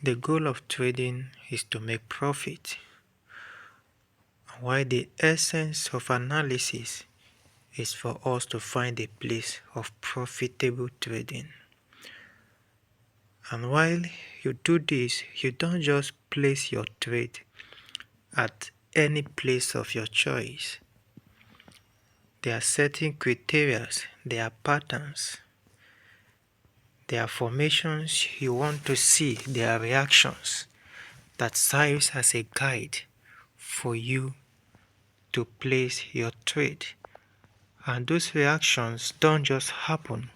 The goal of trading is to make profit, while the essence of analysis is for us to find a place of profitable trading. And while you do this, you don't just place your trade at any place of your choice. There are certain criteria, there are patterns, there are formations you want to see, there are reactions that serves as a guide for you to place your trade. And those reactions don't just happen,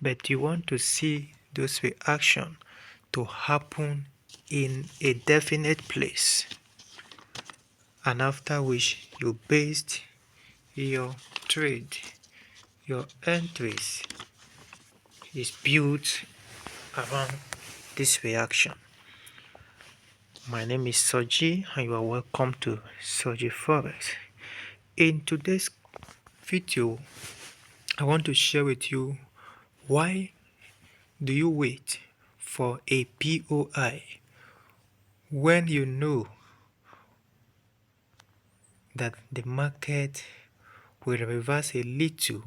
but you want to see those reactions to happen in a definite place, and after which you based your trade, your entries is built around this reaction. My name is Soji and you are welcome to Soji Forex. In today's video, I want to share with you why do you wait for a POI when you know that the market will reverse a little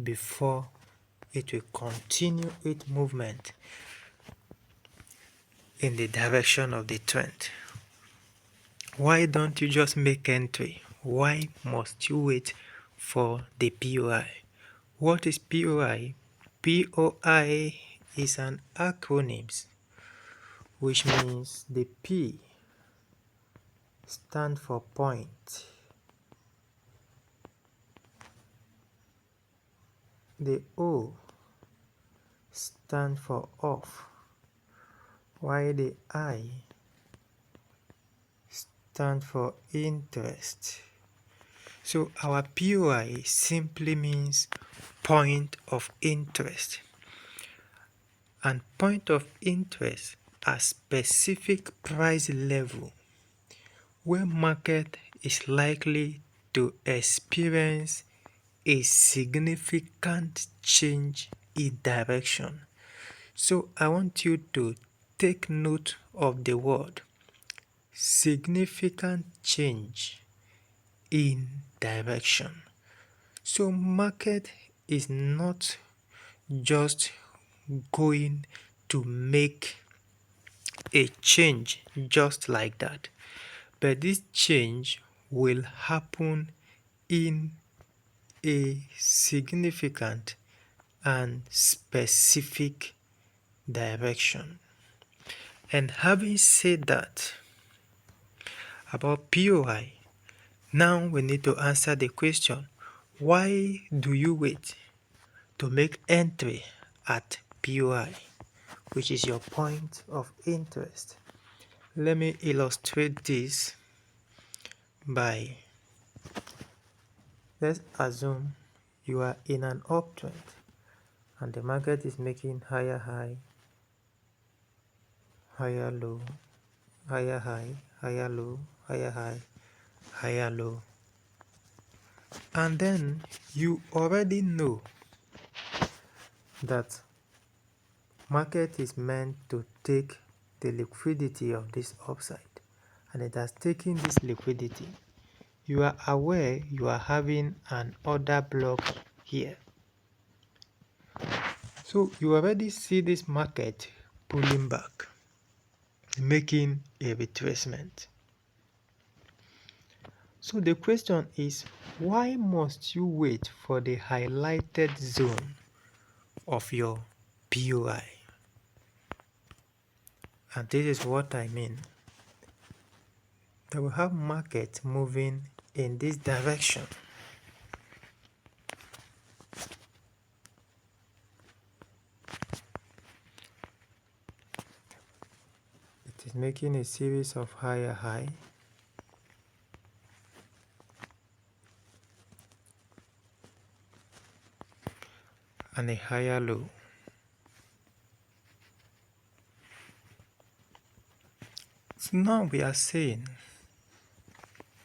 before it will continue its movement in the direction of the trend. Why don't you just make entry? Why must you wait for the POI? What is POI? POI is an acronym which means the P stands for point, the O stands for off, while the I stands for interest. So our POI simply means point of interest, and point of interest are specific price level where market is likely to experience a significant change in direction. So I want you to take note of the word significant change in direction. So market is not just going to make a change just like that, but this change will happen in a significant and specific direction. And having said that about POI, now we need to answer the question, why do you wait to make entry at POI, which is your point of interest? Let me illustrate this by, let's assume you are in an uptrend and the market is making higher high, higher low, higher high, higher low, higher high, higher low. And then you already know that market is meant to take the liquidity of this upside, and it has taken this liquidity. You are aware you are having an order block here. So you already see this market pulling back, making a retracement. So the question is, why must you wait for the highlighted zone of your POI? And this is what I mean. That we have market moving in this direction. It is making a series of higher high, and a higher low. So now we are saying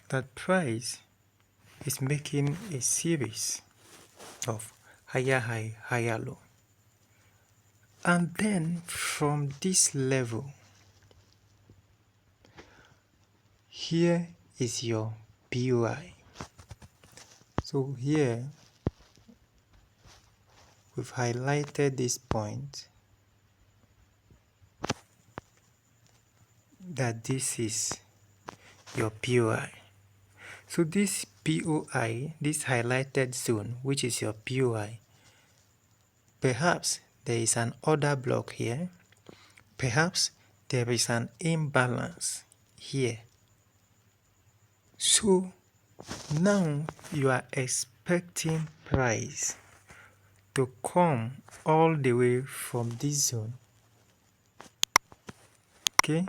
that price is making a series of higher high, higher low. And then from this level, here is your POI. So here we've highlighted this point that this is your POI. So this POI, this highlighted zone, which is your POI, perhaps there is an order block here, perhaps there is an imbalance here. So now you are expecting price to come all the way from this zone. Okay,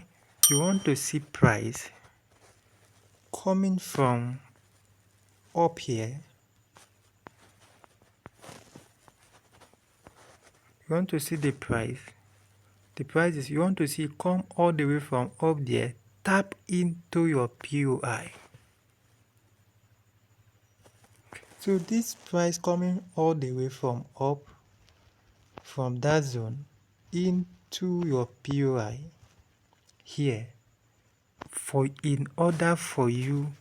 you want to see price coming from up here. You want to see the price. The price is, you want to see come all the way from up there, tap into your POI. So this price coming all the way from up, from that zone, into your POI here, in order for you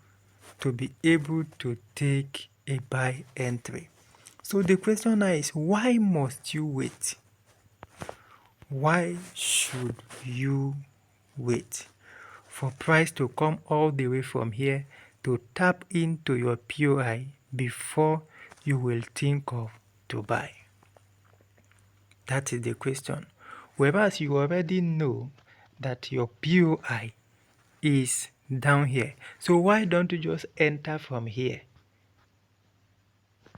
to be able to take a buy entry. So the question now is, why must you wait? Why should you wait for price to come all the way from here to tap into your POI before you will think of to buy? That is the question. Whereas you already know that your POI is down here. So why don't you just enter from here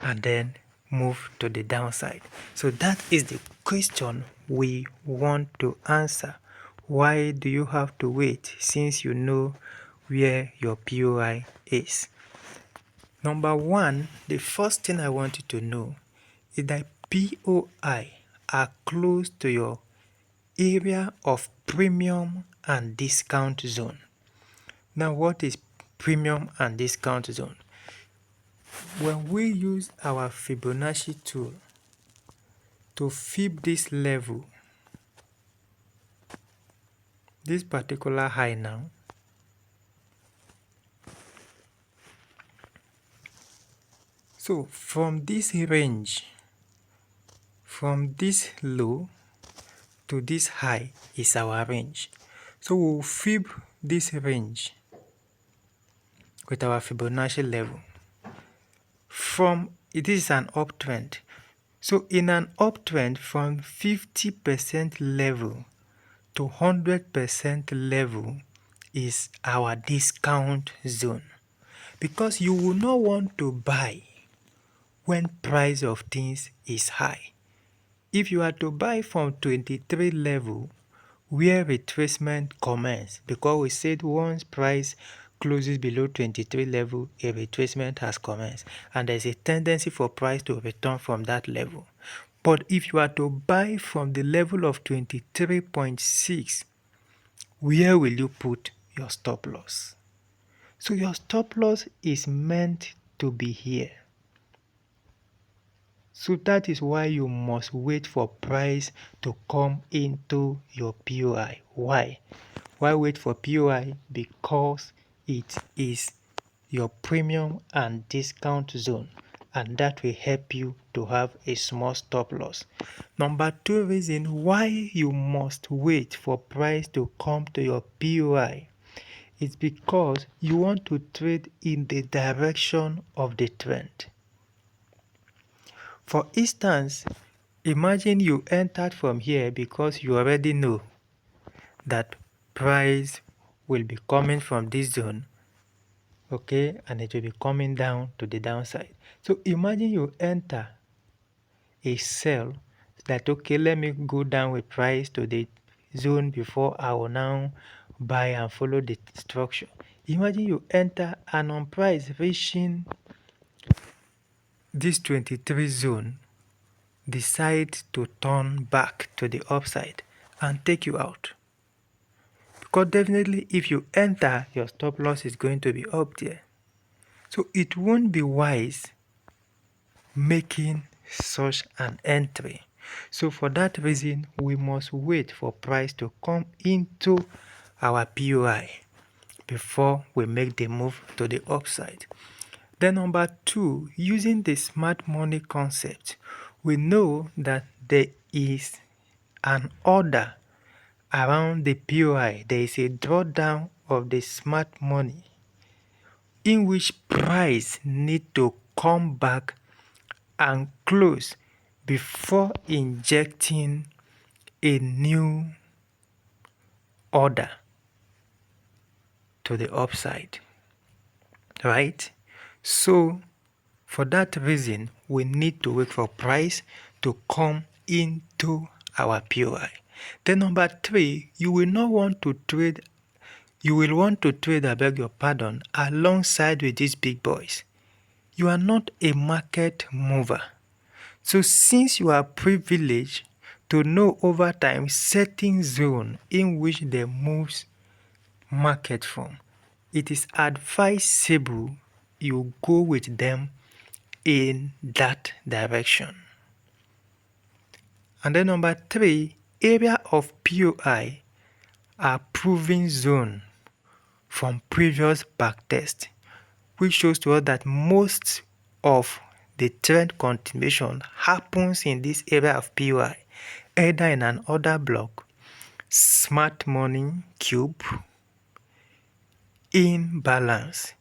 and then move to the downside? So that is the question we want to answer. Why do you have to wait since you know where your POI is? Number one, the first thing I want you to know is that POI are close to your area of premium and discount zone. Now, what is premium and discount zone? When we use our Fibonacci tool to fib this level, this particular high now, so from this range, from this low to this high is our range. So we'll fib this range with our Fibonacci level. It is an uptrend. So in an uptrend, from 50% level to 100% level is our discount zone. Because you will not want to buy when price of things is high. If you are to buy from 23 level where retracement commences, because we said once price closes below 23 level, a retracement has commenced, and there's a tendency for price to return from that level. But if you are to buy from the level of 23.6, where will you put your stop loss? So your stop loss is meant to be here. So that is why you must wait for price to come into your POI. Why? Why wait for POI? Because it is your premium and discount zone, and that will help you to have a small stop loss. Number two reason why you must wait for price to come to your POI is because you want to trade in the direction of the trend. For instance, imagine you entered from here because you already know that price will be coming from this zone, okay, and it will be coming down to the downside. So imagine you enter a sell that, okay, let me go down with price to the zone before I will now buy and follow the structure. Imagine you enter and on price reaching this 23 zone, decide to turn back to the upside and take you out. Because definitely if you enter, your stop loss is going to be up there. So it won't be wise making such an entry. So for that reason, we must wait for price to come into our POI. before we make the move to the upside. Then number 2, using the smart money concept, we know that there is an order around the POI. There is a drawdown of the smart money in which price need to come back and close before injecting a new order to the upside, right? So for that reason, we need to wait for price to come into our POI. Then number 3, you will want to trade, I beg your pardon, alongside with these big boys. You are not a market mover. So since you are privileged to know over time certain zone in which they moves market from, it is advisable you go with them in that direction. And then number 3, area of POI are proving zone from previous backtest, which shows to us that most of the trend continuation happens in this area of POI, either in an order block, smart money cube, imbalance,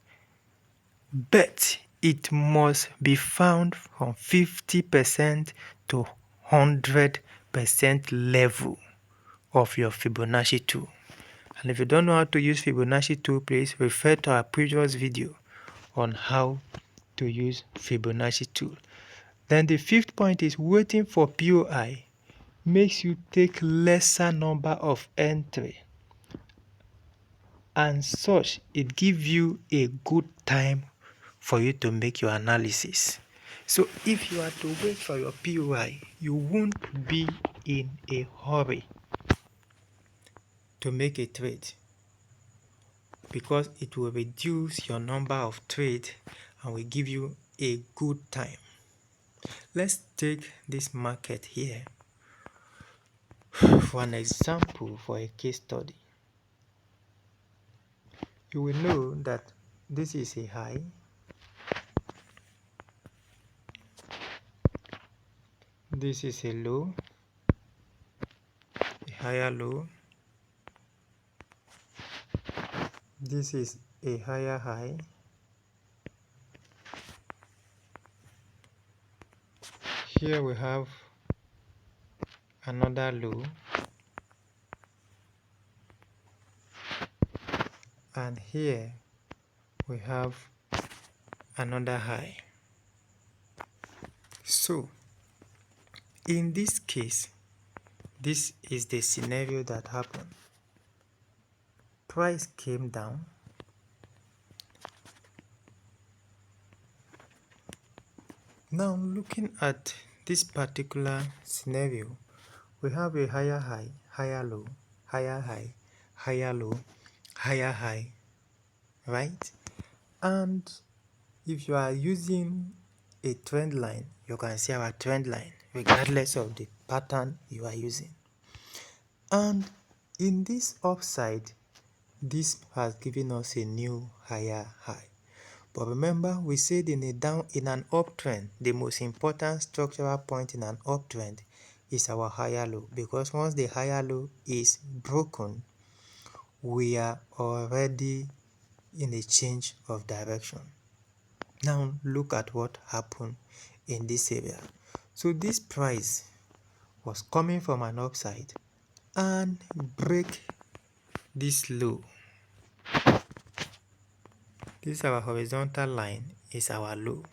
but it must be found from 50% to 100% level of your Fibonacci tool. And if you don't know how to use Fibonacci tool, please refer to our previous video on how to use Fibonacci tool. Then the 5th point is waiting for POI makes you take lesser number of entry, and such it gives you a good time for you to make your analysis. So if you are to wait for your POI, you won't be in a hurry to make a trade, because it will reduce your number of trades and will give you a good time. Let's take this market here for an example, for a case study. You will know that this is a high, this is a low, a higher low, this is a higher high, here we have another low, and here we have another high. So in this case, this is the scenario that happened. Price came down, now looking at this particular scenario, we have a higher high, higher low, higher high, higher low, higher high, right? And if you are using a trend line, you can see our trend line regardless of the pattern you are using. And in this upside, this has given us a new higher high. But remember, we said in an uptrend, the most important structural point in an uptrend is our higher low, because once the higher low is broken, we are already in a change of direction. Now look at what happened in this area. So this price was coming from an upside and break this low. This is our horizontal line, is our low.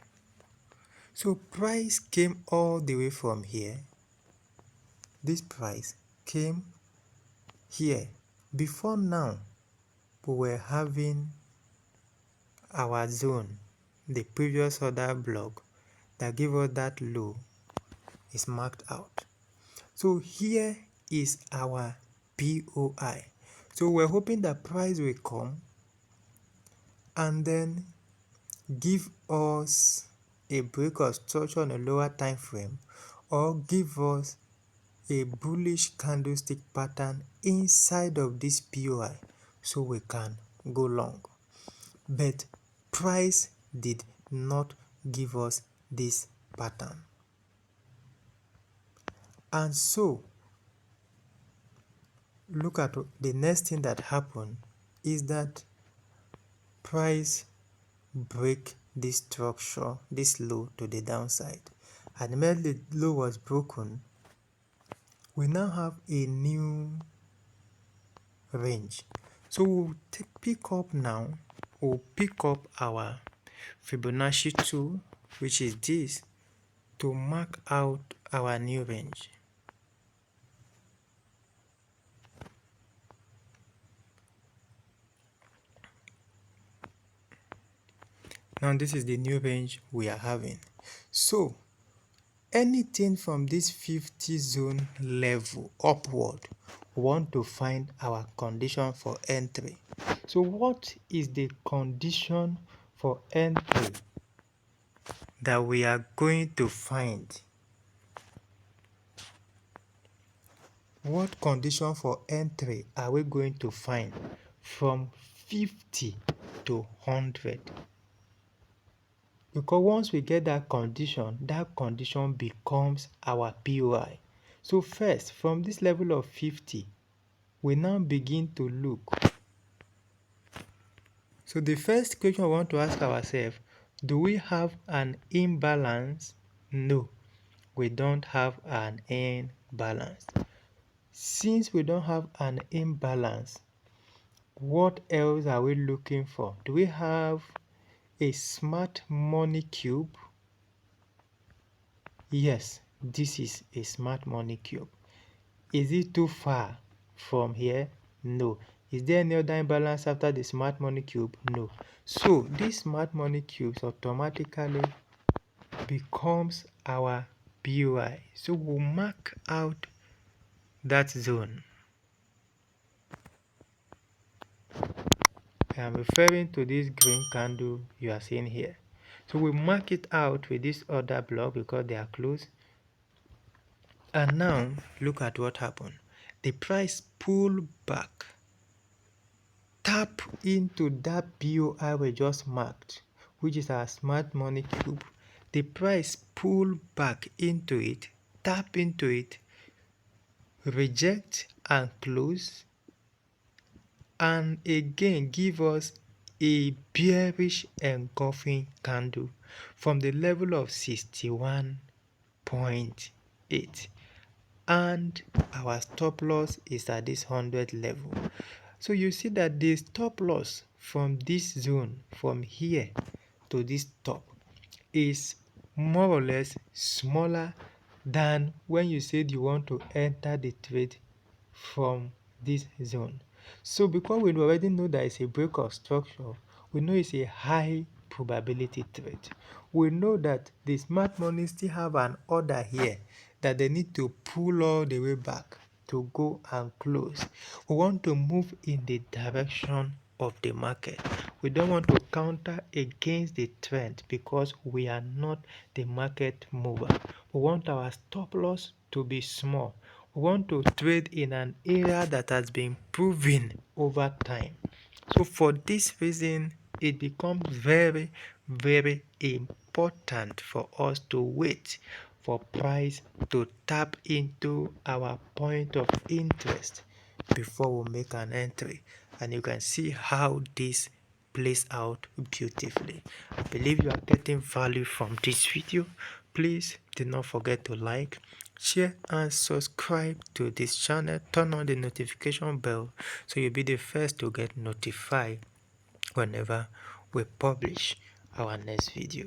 So price came all the way from here. This price came here. Before now, we were having our zone, the previous order block that gave us that low is marked out. So here is our POI. So we're hoping that price will come and then give us a break of structure on a lower time frame, or give us a bullish candlestick pattern inside of this POI, so we can go long. But price did not give us this pattern. And so, look at the next thing that happened is that price break this structure, this low to the downside. And when the low was broken, we now have a new range. So we'll pick up now, we'll pick up our Fibonacci tool, which is this, to mark out our new range. Now this is the new range we are having. So anything from this 50 zone level upward, we want to find our condition for entry. So what is the condition for entry that we are going to find? What condition for entry are we going to find from 50 to 100? Because once we get that condition becomes our POI. So first, from this level of 50, we now begin to look. So the first question we want to ask ourselves, do we have an imbalance? No, we don't have an imbalance. Since we don't have an imbalance, what else are we looking for? Do we have a smart money cube? Yes, this is a smart money cube. Is it too far from here? No. Is there any other imbalance after the smart money cube? No. So this smart money cube automatically becomes our POI. So we'll mark out that zone. I'm referring to this green candle you are seeing here. So we mark it out with this other block because they are close. And now look at what happened. The price pulled back, tap into that POI we just marked, which is our smart money cube. The price pulled back into it, tap into it, reject and close, and again give us a bearish engulfing candle from the level of 61.8, and our stop loss is at this 100 level. So you see that the stop loss from this zone, from here to this top, is more or less smaller than when you said you want to enter the trade from this zone. So because we already know that it's a break of structure, we know it's a high probability trade. We know that the smart money still have an order here that they need to pull all the way back to go and close. We want to move in the direction of the market. We don't want to counter against the trend because we are not the market mover. We want our stop loss to be small. We want to trade in an area that has been proven over time. So for this reason, it becomes very, very important for us to wait for price to tap into our point of interest before we make an entry. And you can see how this plays out beautifully. I believe you are getting value from this video. Please do not forget to like, share and subscribe to this channel. Turn on the notification bell so you'll be the first to get notified whenever we publish our next video.